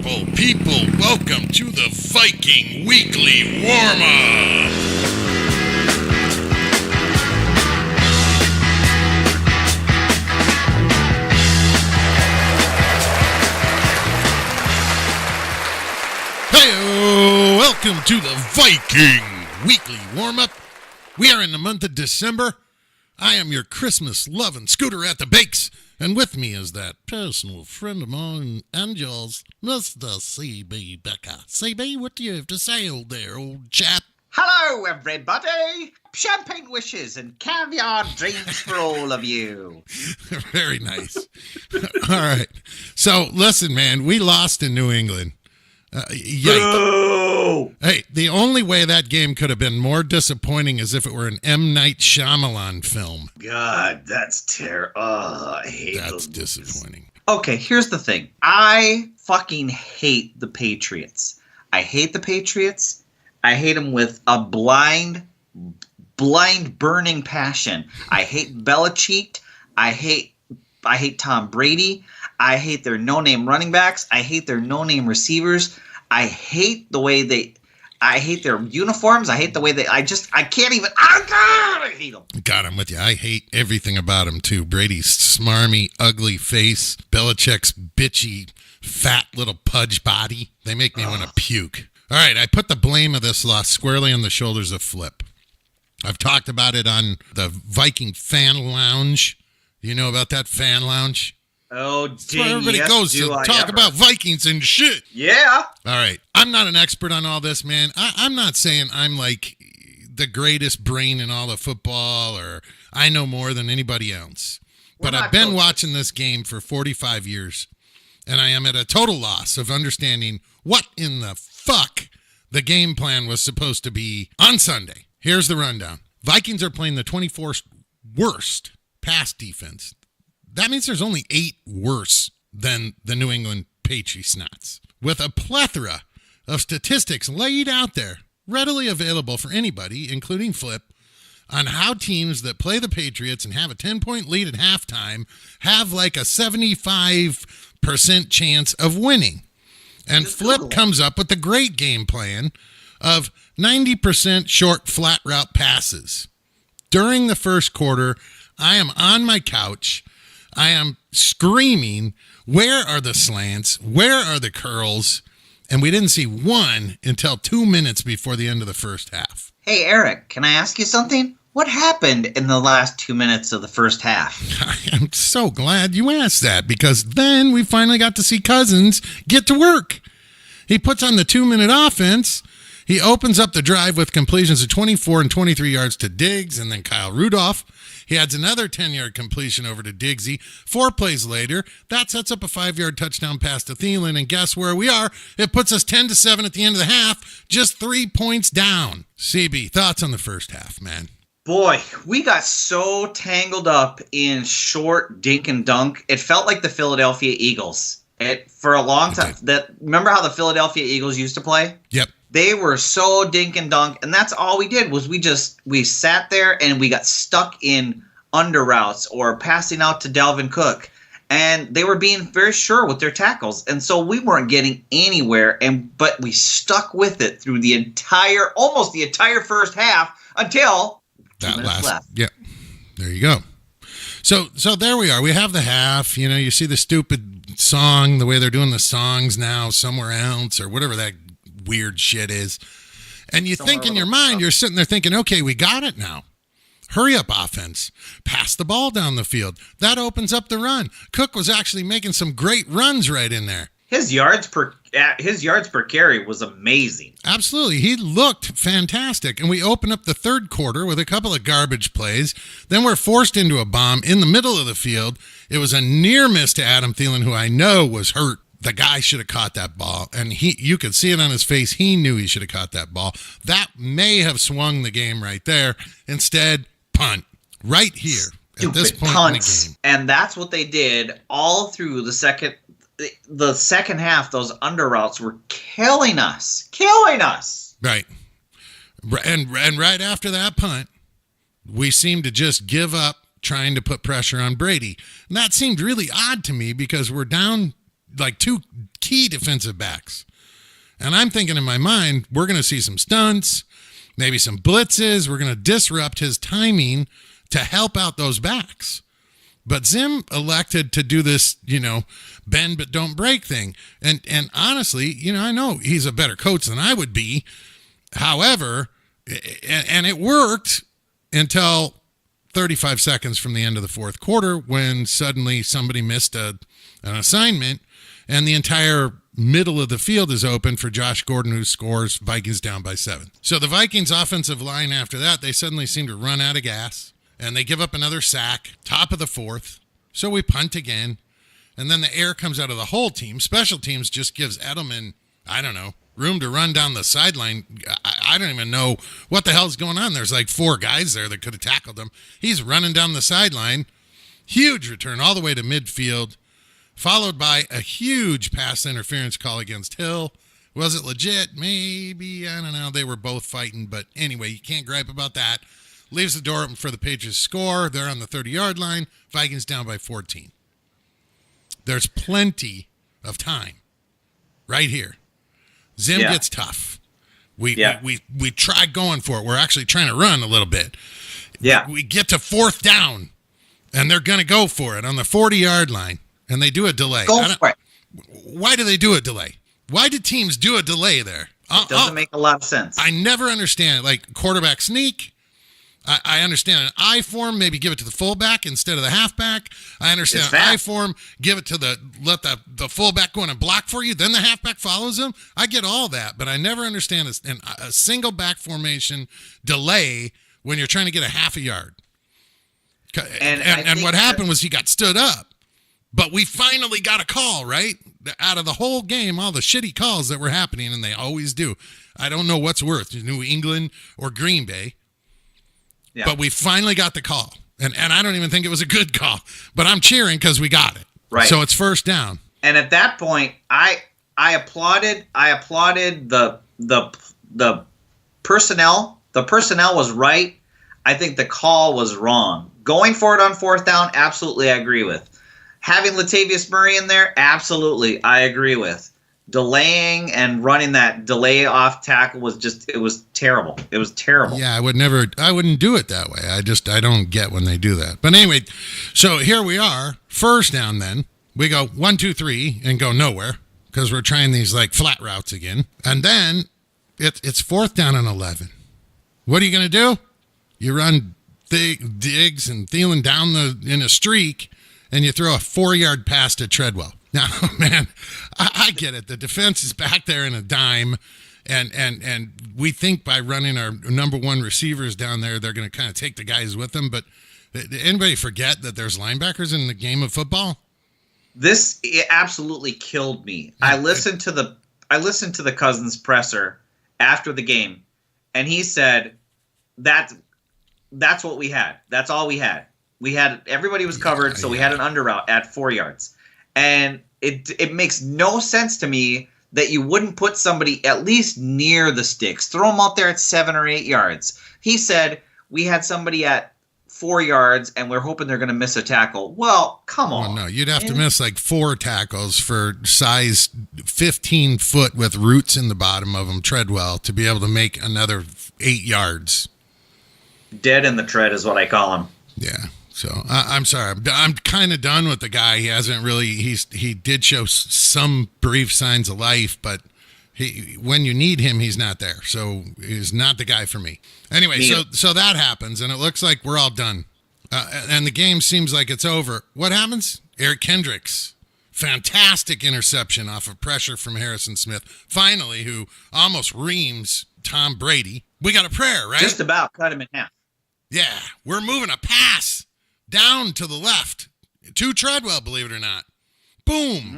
wonderful people. Welcome to the Viking Weekly Warmup. Hey, welcome to the Viking Weekly Warmup. We are in the month of December. I am your Christmas-loving Scooter at the Bakes, and with me is that personal friend of mine and yours, Mr. CB Becker. CB, what do you have to say, old chap? Hello, everybody! Champagne wishes and caviar dreams for all of you. Very nice. All right. So, listen, man, we lost in New England. Boo! Hey, the only way that game could have been more disappointing is if it were an M. Night Shyamalan film. God, that's terrible. Oh, I hate That's those. disappointing. Okay, here's the thing. I fucking hate the Patriots. I hate the Patriots. I hate them with a blind, burning passion. I hate Belichick. I hate Tom Brady. I hate their no-name running backs. I hate their no-name receivers. I hate the way I hate their uniforms. I hate the way I can't even, oh God, I hate them. God, I'm with you. I hate everything about him, too. Brady's smarmy, ugly face. Belichick's bitchy, fat little pudge body. They make me want to puke. All right, I put the blame of this loss squarely on the shoulders of Flip. I've talked about it on the Viking Fan Lounge. Do you know about that fan lounge? Oh, That's where everybody goes to talk about Vikings and shit. Yeah. All right. I'm not an expert on all this, man. I'm not saying I'm like the greatest brain in all of football or I know more than anybody else. But I've been watching this game for 45 years, and I am at a total loss of understanding what in the fuck the game plan was supposed to be on Sunday. Here's the rundown. Vikings are playing the 24th worst pass defense. That means there's only 8 worse than the New England Patriots, with a plethora of statistics laid out there, readily available for anybody, including Flip, on how teams that play the Patriots and have a 10-point lead at halftime have like a 75% chance of winning. And Flip comes up with the great game plan of 90% short flat route passes. During the first quarter, I am on my couch. I am screaming, where are the slants? Where are the curls? And we didn't see one until 2 minutes before the end of the first half. Hey, Eric, can I ask you something? What happened in the last 2 minutes of the first half? I'm so glad you asked that, because then we finally got to see Cousins get to work. He puts on the 2-minute offense. He opens up the drive with completions of 24 and 23 yards to Diggs and then Kyle Rudolph. He adds another 10-yard completion over to Diggsy. 4 plays later, that sets up a 5-yard touchdown pass to Thielen, and guess where we are? It puts us 10-7 at the end of the half, just 3 points down. CB, thoughts on the first half, man? Boy, we got so tangled up in short dink and dunk. It felt like the Philadelphia Eagles. For a long time. Remember how the Philadelphia Eagles used to play? Yep. They were so dink and dunk, and that's all we did was we sat there and we got stuck in under routes or passing out to Dalvin Cook, and they were being very sure with their tackles, and so we weren't getting anywhere. But we stuck with it through almost the entire first half until that 2 minutes left. Yeah, there you go. So there we are. We have the half. You know, you see the stupid song, the way they're doing the songs now, somewhere else or whatever that weird shit is. And you think in your mind, you're sitting there thinking, okay, we got it now. Hurry up, offense. Pass the ball down the field. That opens up the run. Cook was actually making some great runs right in there. His yards per carry was amazing. Absolutely. He looked fantastic. And we open up the third quarter with a couple of garbage plays. Then we're forced into a bomb in the middle of the field. It was a near miss to Adam Thielen, who I know was hurt. The guy should have caught that ball, and you could see it on his face. He knew he should have caught that ball. That may have swung the game right there. Instead, punt right here at this point in the game. And that's what they did all through the second half. Those under routes were killing us. Right. And right after that punt, we seemed to just give up trying to put pressure on Brady. And that seemed really odd to me because we're down like two key defensive backs. And I'm thinking in my mind, we're going to see some stunts, maybe some blitzes. We're going to disrupt his timing to help out those backs. But Zim elected to do this, bend but don't break thing. And honestly, I know he's a better coach than I would be. However, and it worked until 35 seconds from the end of the fourth quarter when suddenly somebody missed an assignment and the entire middle of the field is open for Josh Gordon, who scores. Vikings down by 7. So the Vikings offensive line after that, they suddenly seem to run out of gas. And they give up another sack, top of the fourth. So we punt again. And then the air comes out of the whole team. Special teams just gives Edelman, room to run down the sideline. I don't even know what the hell's going on. There's like 4 guys there that could have tackled him. He's running down the sideline. Huge return all the way to midfield, followed by a huge pass interference call against Hill. Was it legit? Maybe. I don't know. They were both fighting. But anyway, you can't gripe about that. Leaves the door open for the Patriots to score. They're on the 30-yard line. Vikings down by 14. There's plenty of time right here. Zim gets tough. We try going for it. We're actually trying to run a little bit. Yeah. We get to 4th down, and they're going to go for it on the 40-yard line, and they do a delay. Go for it. Why do they do a delay? Why do teams do a delay there? It doesn't make a lot of sense. I never understand it. Like quarterback sneak. I understand an I form, maybe give it to the fullback instead of the halfback. I understand an I form, give it to let the fullback go in and block for you, then the halfback follows him. I get all that, but I never understand a single back formation delay when you're trying to get a half a yard. And what happened was he got stood up, but we finally got a call, right? Out of the whole game, all the shitty calls that were happening, and they always do. I don't know what's worse, New England or Green Bay. Yeah. But we finally got the call. And I don't even think it was a good call. But I'm cheering because we got it. Right. So it's 1st down. And at that point, I applauded the personnel. The personnel was right. I think the call was wrong. Going for it on 4th down, absolutely I agree with. Having Latavius Murray in there, absolutely I agree with. Delaying and running that delay off tackle it was terrible. It was terrible. Yeah, I wouldn't do it that way. I don't get when they do that. But anyway, so here we are, 1st down then. We go 1, 2, 3 and go nowhere because we're trying these like flat routes again. And then it's 4th down and 11. What are you going to do? You run Diggs and Thielen down in a streak and you throw a 4-yard pass to Treadwell. Now, man, I get it. The defense is back there in a dime, and we think by running our number 1 receivers down there, they're going to kind of take the guys with them. But did anybody forget that there's linebackers in the game of football? It absolutely killed me. I listened to the Cousins presser after the game, and he said that's what we had. That's all we had. Everybody was covered, so we had an under route at 4 yards. And it makes no sense to me that you wouldn't put somebody at least near the sticks. Throw them out there at 7 or 8 yards. He said we had somebody at 4 yards and we're hoping they're going to miss a tackle. Well, come on. No, you'd have to miss like 4 tackles for size 15 foot with roots in the bottom of them, Treadwell, to be able to make another 8 yards. Dead in the tread is what I call him. Yeah. So I'm sorry. I'm kind of done with the guy. He hasn't really. He did show some brief signs of life, but when you need him, he's not there. So he's not the guy for me. Anyway, so that happens, and it looks like we're all done, and the game seems like it's over. What happens? Eric Kendricks, fantastic interception off of pressure from Harrison Smith. Finally, who almost reams Tom Brady. We got a prayer, right? Just about cut him in half. Yeah, we're moving a pass down to the left to Treadwell, believe it or not. Boom. Mm-hmm.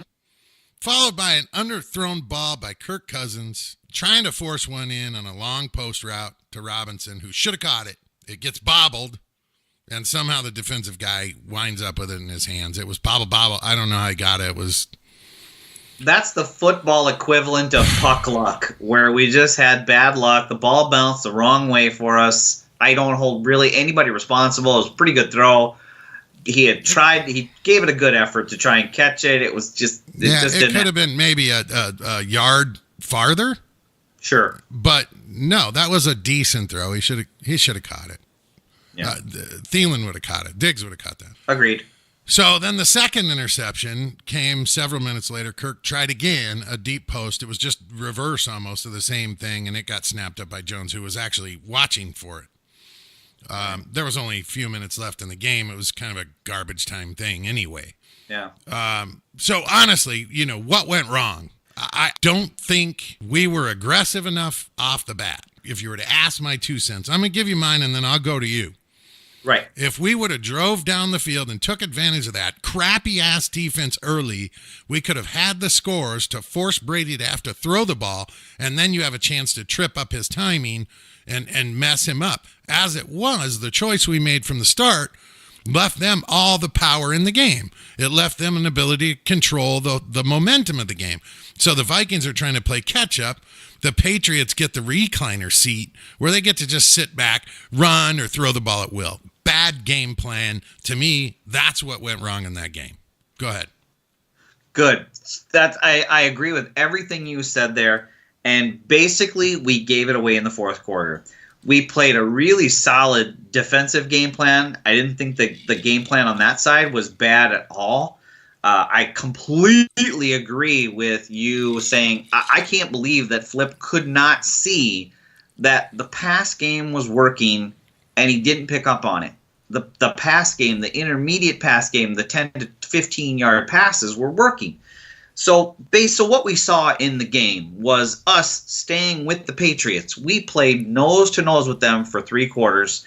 Followed by an underthrown ball by Kirk Cousins, trying to force one in on a long post route to Robinson, who should have caught it. It gets bobbled, and somehow the defensive guy winds up with it in his hands. It was bobble. I don't know how he got it. It was... That's the football equivalent of puck luck, where we just had bad luck. The ball bounced the wrong way for us. I don't hold really anybody responsible. It was a pretty good throw. he had tried. He gave it a good effort to try and catch it. It was just it could have been maybe a yard farther. Sure, but no, that was a decent throw. He should have caught it. Yeah. Thielen would have caught it. Diggs would have caught that. Agreed. So then the second interception came several minutes later. Kirk tried again, a deep post. It was just reverse almost of the same thing, and it got snapped up by Jones, who was actually watching for it. There was only a few minutes left in the game. It was kind of a garbage time thing anyway. Yeah. So honestly, what went wrong? I don't think we were aggressive enough off the bat. If you were to ask my 2 cents, I'm going to give you mine, and then I'll go to you. Right. If we would have drove down the field and took advantage of that crappy-ass defense early, we could have had the scores to force Brady to have to throw the ball, and then you have a chance to trip up his timing and mess him up. As it was, the choice we made from the start left them all the power in the game. It left them an ability to control the momentum of the game. So the Vikings are trying to play catch-up. The Patriots get the recliner seat where they get to just sit back, run, or throw the ball at will. Bad game plan. To me, that's what went wrong in that game. Go ahead. Good. I agree with everything you said there. And basically, we gave it away in the fourth quarter. We played a really solid defensive game plan. I didn't think the game plan on that side was bad at all. I completely agree with you saying I can't believe that Flip could not see that the pass game was working and he didn't pick up on it. The pass game, the intermediate pass game, the 10 to 15-yard passes were working. So what we saw in the game was us staying with the Patriots. We played nose to nose with them for 3 quarters.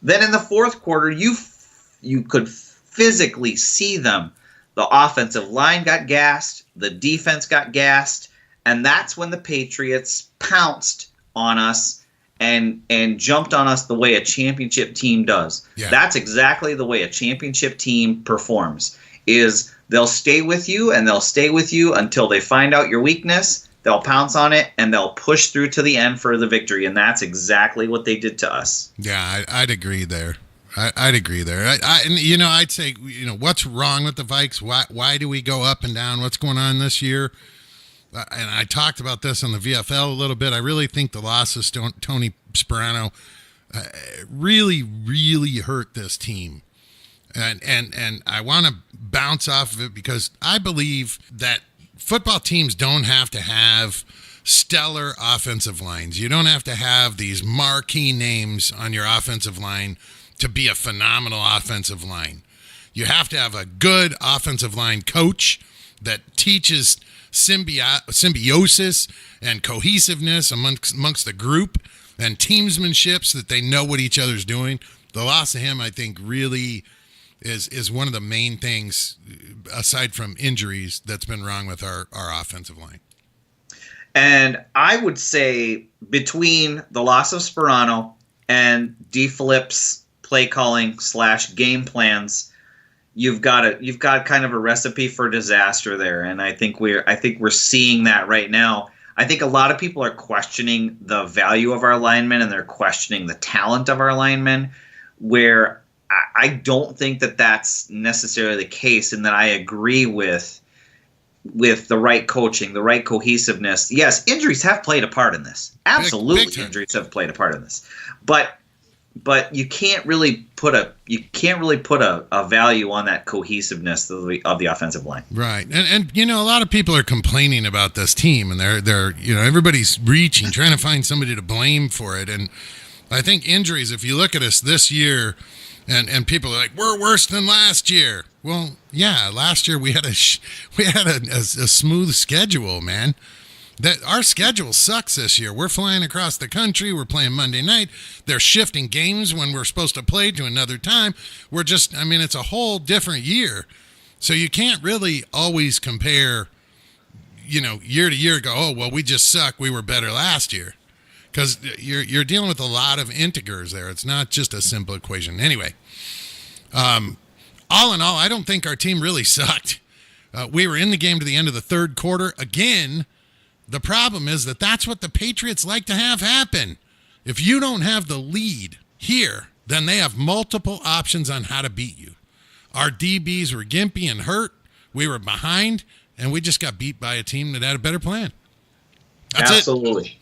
Then in the fourth quarter, you could physically see them. The offensive line got gassed, the defense got gassed, and that's when the Patriots pounced on us and jumped on us the way a championship team does. Yeah. That's exactly the way a championship team performs. Is they'll stay with you and they'll stay with you until they find out your weakness. They'll pounce on it and they'll push through to the end for the victory, and that's exactly what they did to us. Yeah, I'd agree there. I'd agree there. I'd say, what's wrong with the Vikes? Why do we go up and down? What's going on this year? And I talked about this on the VFL a little bit. I really think the loss of Tony Sperano really, really hurt this team. And I want to bounce off of it because I believe that football teams don't have to have stellar offensive lines. You don't have to have these marquee names on your offensive line to be a phenomenal offensive line. You have to have a good offensive line coach that teaches symbiosis and cohesiveness amongst the group and teamsmanship so that they know what each other's doing. The loss of him, I think, really is one of the main things, aside from injuries, that's been wrong with our offensive line. And I would say between the loss of Sperano and D. Flip's play calling / game plans, you've got kind of a recipe for disaster there, and I think we're seeing that right now. I think a lot of people are questioning the value of our linemen and they're questioning the talent of our linemen, where I don't think that that's necessarily the case, and that I agree with the right coaching, the right cohesiveness. Yes, injuries have played a part in this. Absolutely, big injuries have played a part in this, but you can't really put a value on that cohesiveness of the offensive line. Right. And a lot of people are complaining about this team, and they're everybody's reaching, trying to find somebody to blame for it. And I think injuries, if you look at us this year, and people are like, we're worse than last year. Well, yeah, last year we had a smooth schedule, man. That our schedule sucks this year. We're flying across the country. We're playing Monday night. They're shifting games when we're supposed to play to another time. It's a whole different year. So you can't really always compare, year to year, go, oh, well, we just suck. We were better last year. Because you're dealing with a lot of integers there. It's not just a simple equation. Anyway, all in all, I don't think our team really sucked. We were in the game to the end of the third quarter. Again, the problem is that's what the Patriots like to have happen. If you don't have the lead here, then they have multiple options on how to beat you. Our DBs were gimpy and hurt. We were behind, and we just got beat by a team that had a better plan. That's Absolutely.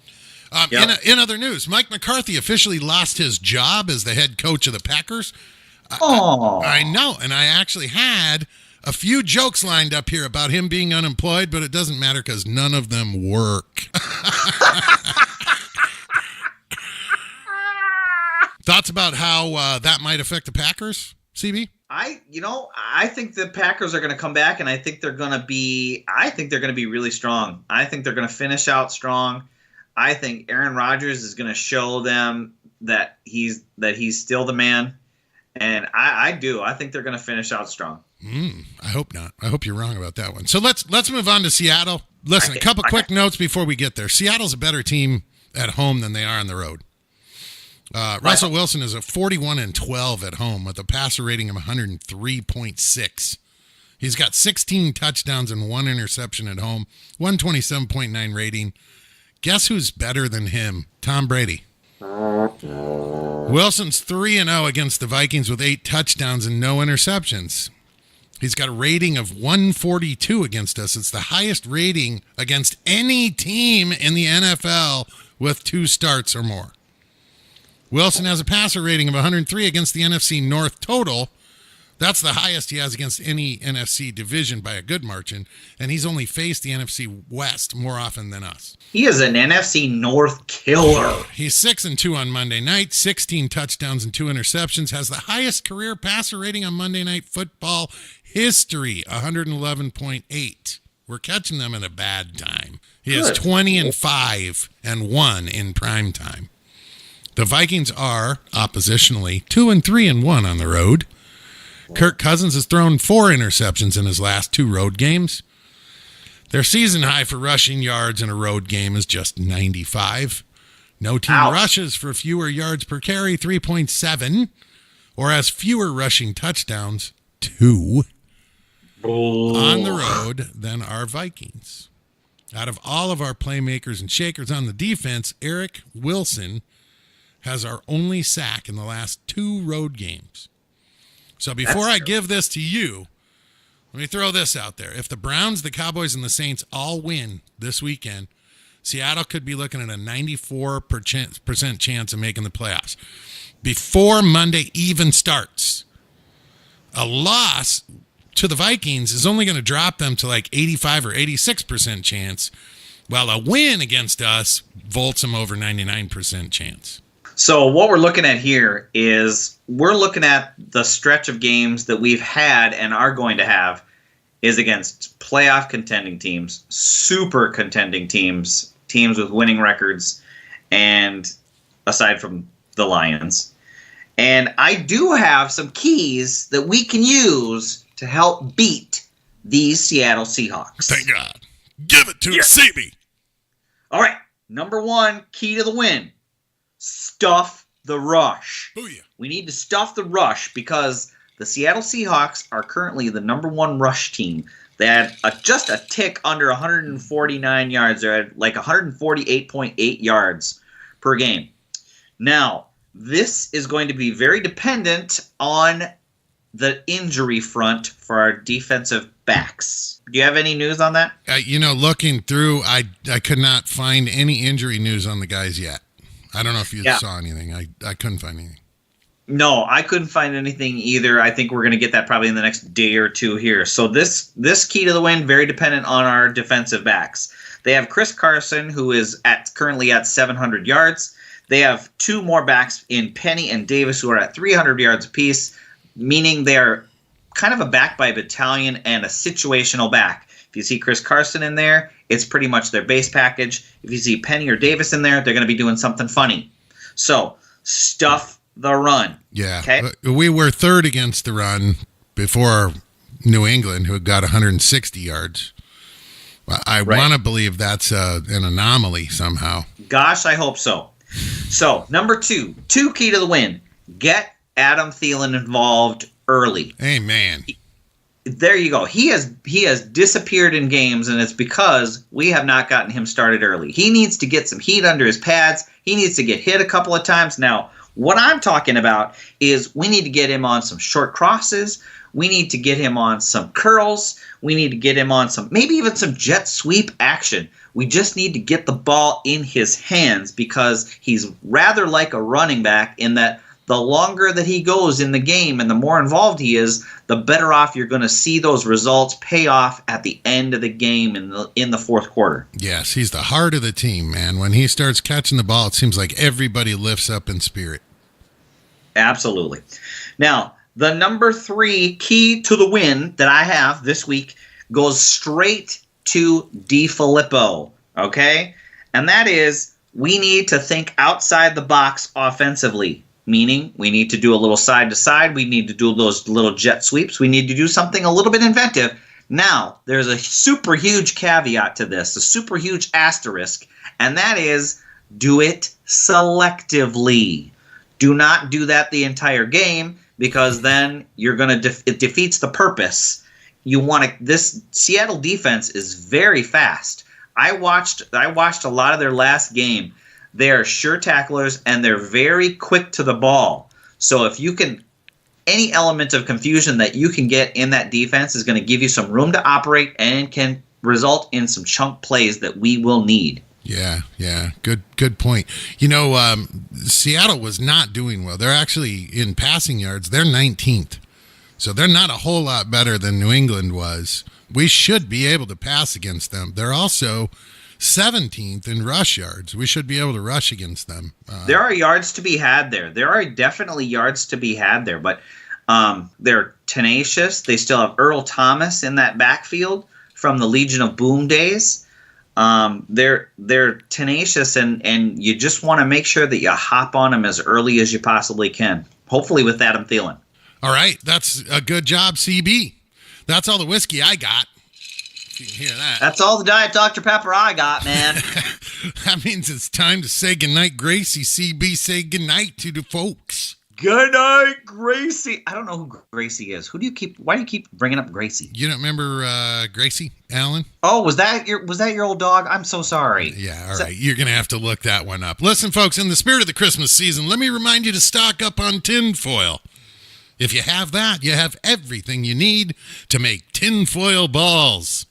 it. In other news, Mike McCarthy officially lost his job as the head coach of the Packers. I know, and I actually had a few jokes lined up here about him being unemployed, but it doesn't matter because none of them work. Thoughts about how that might affect the Packers, CB? I think the Packers are going to come back, and I think they're going to be really strong. I think they're going to finish out strong. I think Aaron Rodgers is going to show them that he's still the man, and I think they're going to finish out strong. I hope not. I hope you're wrong about that one. So let's move on to Seattle. Listen, a couple quick notes before we get there. Seattle's a better team at home than they are on the road. Russell Wilson is a 41-12 at home with a passer rating of 103.6. He's got 16 touchdowns and 1 interception at home, 127.9 rating. Guess who's better than him? Tom Brady. Wilson's 3-0 against the Vikings with 8 touchdowns and no interceptions. He's got a rating of 142 against us. It's the highest rating against any team in the NFL with 2 starts or more. Wilson has a passer rating of 103 against the NFC North total. That's the highest he has against any NFC division by a good margin, and he's only faced the NFC West more often than us. He is an NFC North killer. He's 6-2 on Monday night, 16 touchdowns and 2 interceptions, has the highest career passer rating on Monday Night Football history, 111.8. We're catching them at a bad time. He has 20-5 and 1 in prime time. The Vikings are, oppositionally, 2-3 and 1 on the road. Kirk Cousins has thrown 4 interceptions in his last 2 road games. Their season high for rushing yards in a road game is just 95. No team rushes for fewer yards per carry, 3.7, or has fewer rushing touchdowns, 2, on the road than our Vikings. Out of all of our playmakers and shakers on the defense, Eric Wilson has our only sack in the last 2 road games. So before I give this to you, let me throw this out there. If the Browns, the Cowboys, and the Saints all win this weekend, Seattle could be looking at a 94% chance of making the playoffs. Before Monday even starts, a loss to the Vikings is only going to drop them to like 85 or 86% chance, while a win against us vaults them over 99% chance. So what we're looking at here is we're looking at the stretch of games that we've had and are going to have is against playoff contending teams, super contending teams, teams with winning records, and aside from the Lions. And I do have some keys that we can use to help beat these Seattle Seahawks. Thank God. Give it to us, CB. All right. Number 1, key to the win. Stuff the rush. Booyah. We need to stuff the rush because the Seattle Seahawks are currently the number 1 rush team. They had just a tick under 149 yards. They're at like 148.8 yards per game. Now, this is going to be very dependent on the injury front for our defensive backs. Do you have any news on that? Looking through, I could not find any injury news on the guys yet. I don't know if you saw anything. I couldn't find anything. No, I couldn't find anything either. I think we're going to get that probably in the next day or 2 here. So this key to the win, very dependent on our defensive backs. They have Chris Carson, who is currently at 700 yards. They have 2 more backs in Penny and Davis, who are at 300 yards apiece, meaning they are kind of a back by battalion and a situational back. If you see Chris Carson in there, it's pretty much their base package. If you see Penny or Davis in there, they're going to be doing something funny. So, stuff the run. Yeah. Okay? We were 3rd against the run before New England, who got 160 yards. I want to believe that's an anomaly somehow. Gosh, I hope so. So, number 2 key to the win. Get Adam Thielen involved early. Amen. There you go. He has disappeared in games, and it's because we have not gotten him started early. He needs to get some heat under his pads. He needs to get hit a couple of times. Now, What I'm talking about is we need to get him on some short crosses. We need to get him on some curls. We need to get him on maybe even some jet sweep action. We just need to get the ball in his hands because he's rather like a running back in that the longer that he goes in the game and the more involved he is, the better off you're going to see those results pay off at the end of the game in the fourth quarter. Yes, he's the heart of the team, man. When he starts catching the ball, it seems like everybody lifts up in spirit. Absolutely. Now, the number 3 key to the win that I have this week goes straight to DeFilippo, okay? And that is we need to think outside the box offensively. Meaning we need to do a little side-to-side. We need to do those little jet sweeps. We need to do something a little bit inventive. Now, there's a super huge caveat to this, a super huge asterisk, and that is do it selectively. Do not do that the entire game because then you're going to it defeats the purpose. You want to. This Seattle defense is very fast. I watched a lot of their last game. They are sure tacklers, and they're very quick to the ball. So if you can, any element of confusion that you can get in that defense is going to give you some room to operate and can result in some chunk plays that we will need. Yeah. Good point. Seattle was not doing well. They're actually, in passing yards, they're 19th. So they're not a whole lot better than New England was. We should be able to pass against them. They're also 17th in rush yards. We should be able to rush against them. There are yards to be had there. There are definitely yards to be had there, but they're tenacious. They still have Earl Thomas in that backfield from the Legion of Boom days. They're tenacious, and you just want to make sure that you hop on them as early as you possibly can, hopefully with Adam Thielen. All right, that's a good job, CB. That's all the whiskey I got. You can hear that. That's all the Diet Dr. Pepper I got, man. That means it's time to say goodnight, Gracie. CB, say goodnight to the folks. Good night, Gracie. I don't know who Gracie is. Why do you keep bringing up Gracie? You don't remember Gracie Allen? Oh, was that your old dog? I'm so sorry. Yeah, all right. You're going to have to look that one up. Listen, folks, in the spirit of the Christmas season, let me remind you to stock up on tinfoil. If you have that, you have everything you need to make tinfoil balls.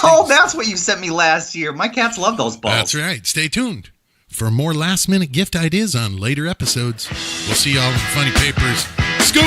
Oh, that's what you sent me last year. My cats love those balls. That's right. Stay tuned for more last-minute gift ideas on later episodes. We'll see y'all in Funny Papers. School!